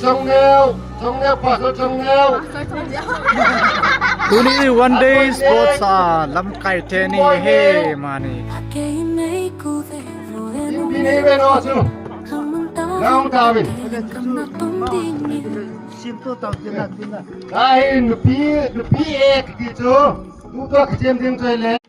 trong neo quả trong neo tu ni one day sports lam kai te ni he mani ini beno su naung tawin ai nupi ek gitu tu to kecem tim toilet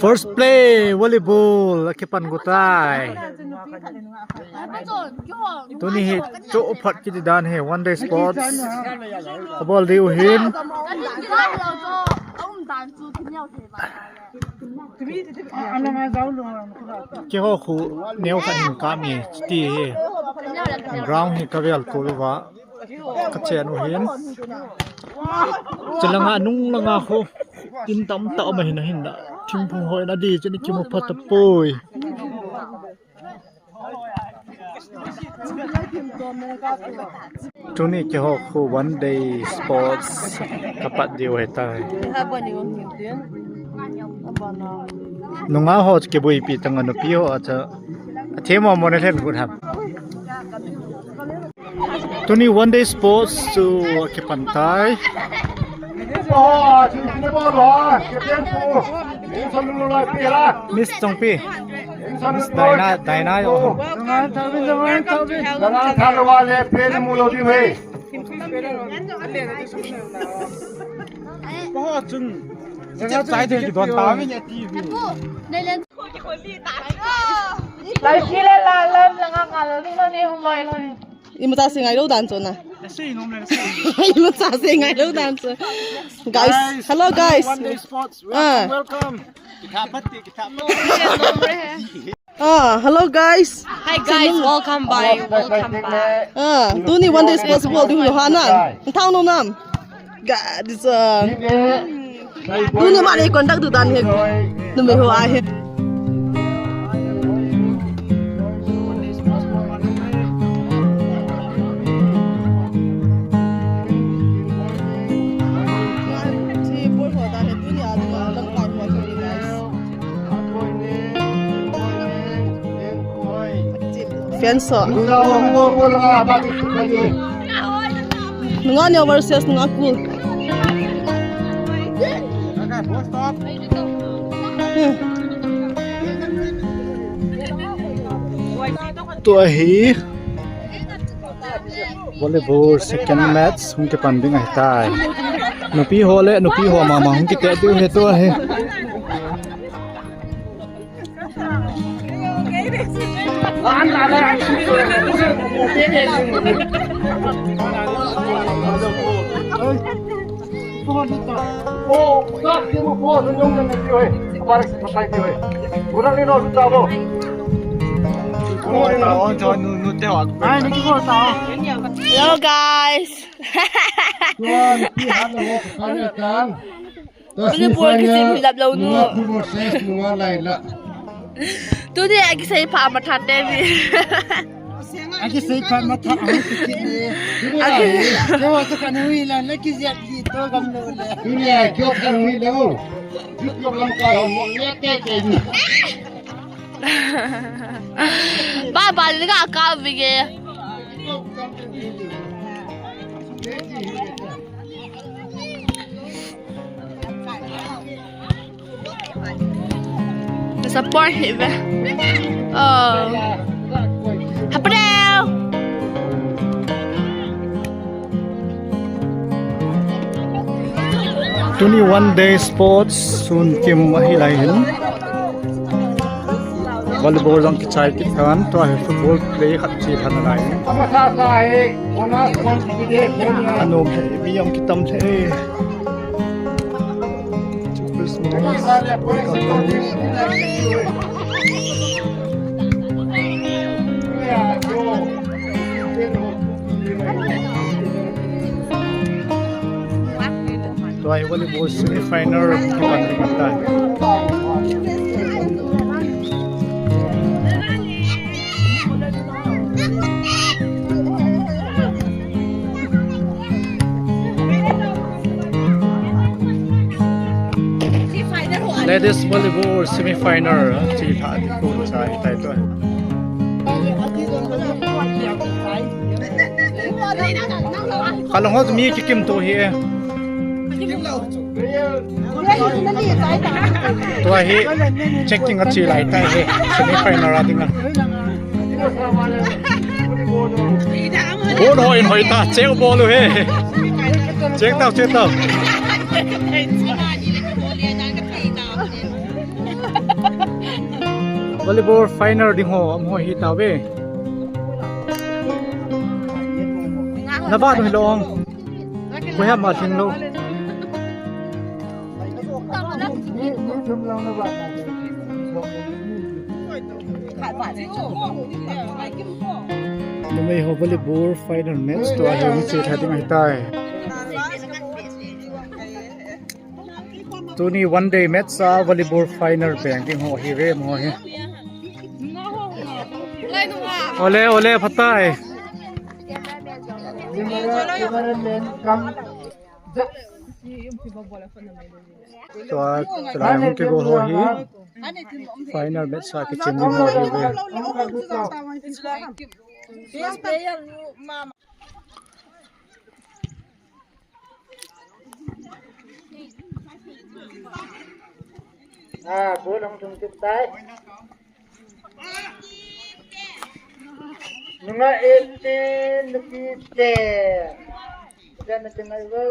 first play volleyball akipan gutai tu ni he cho phat ki dan he one day sports ball diu hin ki ho khu neu khan hin ka mi ti he ground hi ka vel ko wa ka chen u hin chalanga nung langa kho tin tam ta ma hin hin da thim phung hoi na di chani ki mu phat poi tu ni ki ho khu one day sports kapat diu he tai nunga ho ke bui pi tang anu pi ho acha thema mo na len gut ham tu ni one day sports su ke pantai ini bawah kecem pu ini sambil mulai pira miss chong pi miss daina yo jangan thar wale pere mulo di bhai बहुत चुन जगह चाहिए कि दोन तावे ने TV lại xí lên là lên là ngang ngà là lúc đó đi không lời thôi im ta sinh ngày đâu đàn chuột à sei nom le im ta sinh ngày đâu đàn chuột guys hello guys one day sports welcome kita pati kita hello guys hi guys welcome by tu ni one day sports world du hana thao no nam god this tu ni ma ni contact du dan he nu me ho ai he Fianso. Nunga ni overseas nunga cool. tu hi volleyball second match hung ke panding ai tai nupi hole nupi ho mama hung ke te tu he tu he Hello guys. Ini buat kita hilap laut nu. Tu dia lagi saya pak mata tadi. Aki sei pa mata ang tikini. Aki dewa to kanuila laki ziat dito gamno le. Ini ya kyo kan ni lo kyo lang ka mo ne ke ke ni Baba ni ka ka bige. Support him. Oh. Apa dah? tu ni one day sports sun kim mahilai hin volleyball lang ki chai ki kan to he football play khat chi than lai ama sa sai ona kon ki de anom he mi yam ki tam the तो आई वाली बहुत semifinal की बात करता है Ladies volleyball semi-final chỉ thả thì cô sai tay thôi. Kalau ngot mi kikim tu hi. Tu hi checking at si lai tai hi semi-final ra tinga. Ball hoi hoi ta check ball lu he. Check tao. Volleyball final ding ho am ho hi tao be. Na ba dong long. Ko ha ma thing lo. May ho volleyball final match to a hi che thading ai tai. Tuni one day match sa volleyball final banking ho hi re mo hi. Ole phatai. So try hong ke go ho hi. Final match sa ke chen ho hi re. Bố đang dùng chụp tay. Nhưng mà em tên nó kia chè. Ra nó chừng này với.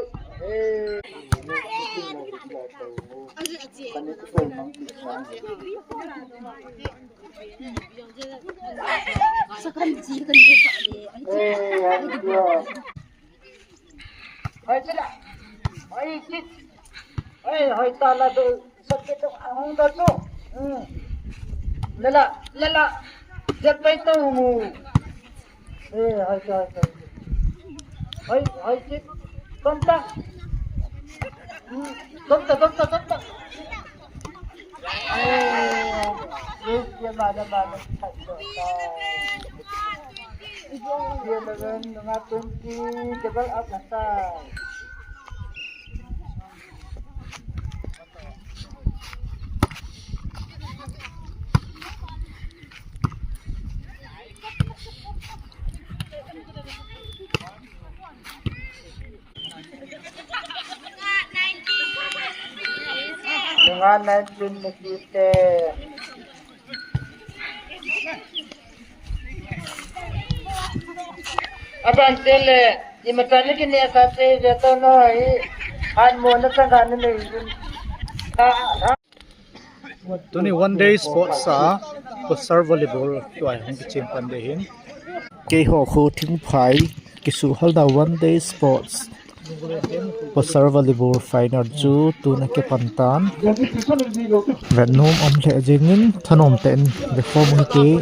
Hỏi ta là tôi sakit ang dato. Lala. Japay to mo. Ay, chit. Konta. Konta. Yes, yan bada. Yan naman, mga 20, double up na sa. Dengan 19 kita. Abang tele, di macam ni kini asal jatuh noi, an mana tengah ni. Tuni one day sports sa Pusar volleyball tu ai hong ke chen pan de hin. Ke ho khu thing phai ke su hal da one day sports. Pusar volleyball final chu tu na ke pantan. Venom om le jingin thanom ten de form ke.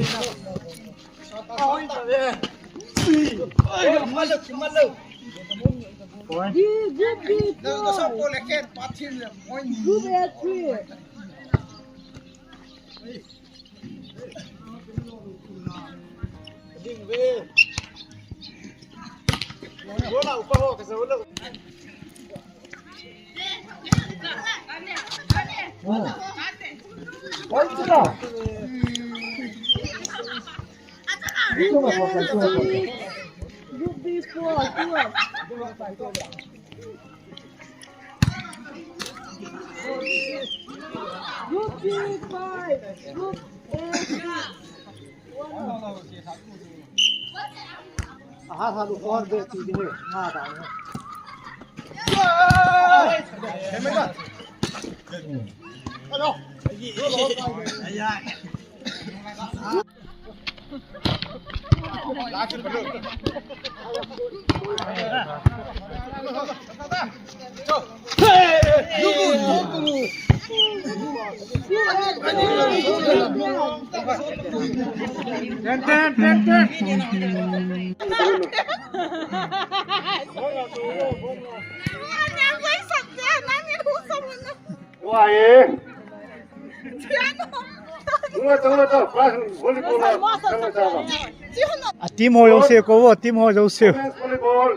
Team ho Jose ko, team ho Jose. Volleyball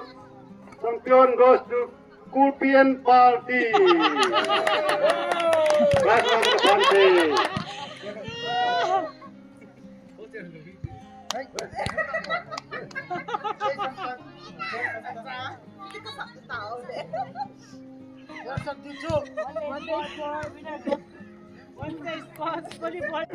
champion goes to Scorpion Party. Prize for the party. One day sports volleyball.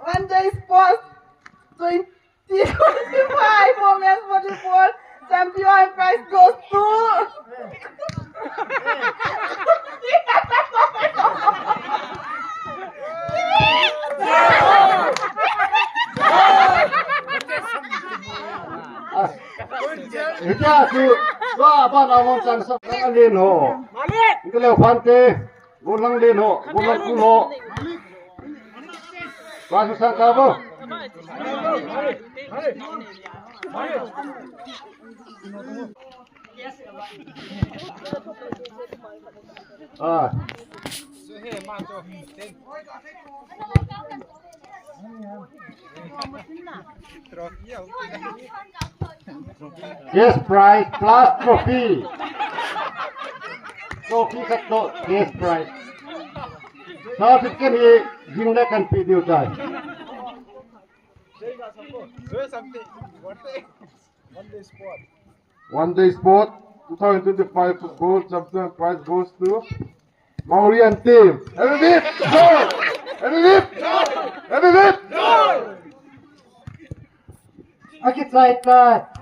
One day sports 2025 women's volleyball champion prize goes to Ika su apa namon sang sa lin ho. Ika leo phante bulang lin ho, bulang kulo. Basu sang kabo. Ah. Yes, prize plus trophy. Trophy kat to yes prize. Now it can he jing le kan video chai. One day sport 2025 football champion prize goes to Mauryan team. Everybody, go! Everybody, everybody. Okay, try.